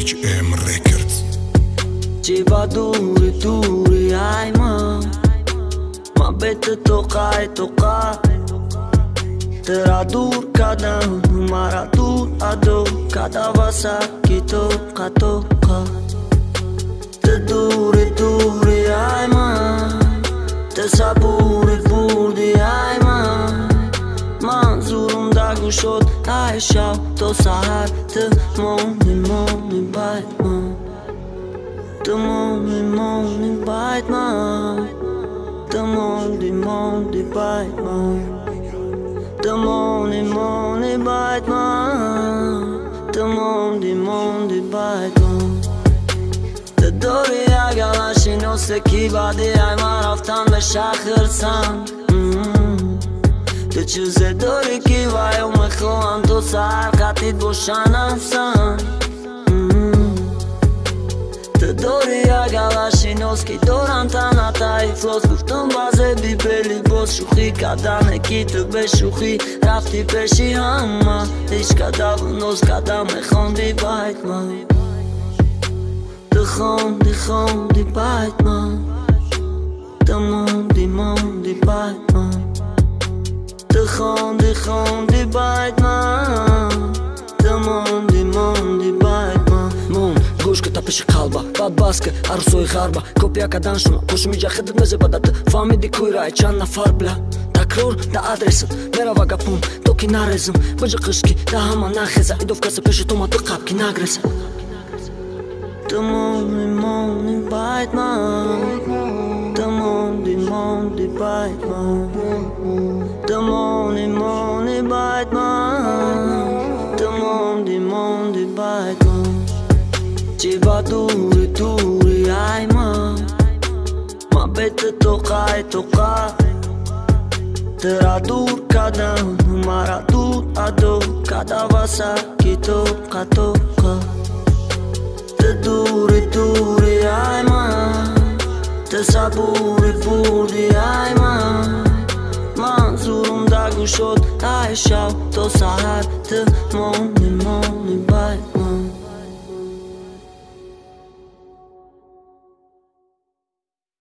HM Records. Ciba duri ai ma bete toca Tera dur cada numara dur ado cada vasa que toca Te duri ai te saburi ai منظورم دگو شد ای شب تا سحر te مومی باید te مومی باید te مومی باید te مومی باید te مومی باید te دوری اگر نشیناسته کی بعدی ای من رفتم به شخر سنگ تو چیزه داری که وایو میخوام تو سر خطیت باشنم سن تو داری اگر شیناس که دارم تنها تایی فلاس گفتم بازه بی بلی باز شوخی کردن کی تو به شوخی رفتی پیشی همه هیچ کدام نوز کدام میخوندی باید من دی باید من دی باید من خوندی باید موندی باید مون گوش که تا پیش قلبه بعد باز که арсои ғарба коп якадан шуно қушуми ҷахидат мезебадат фаҳмиди кӯйраи чанд нафар била такрор да адресат мерава гапум то ки нарезам баҷиқиш ки да ҳама нахеза идов каса пеши тума ту қаб ки нагреса ту монди байд ту монди байд te money байд te money байд ciba duri ai ma bete toca tera dur cada numara dur ado cada vasa que toca te duri ai te saburi ai منظورم دگو شد ای شب تا سحر te مومی باید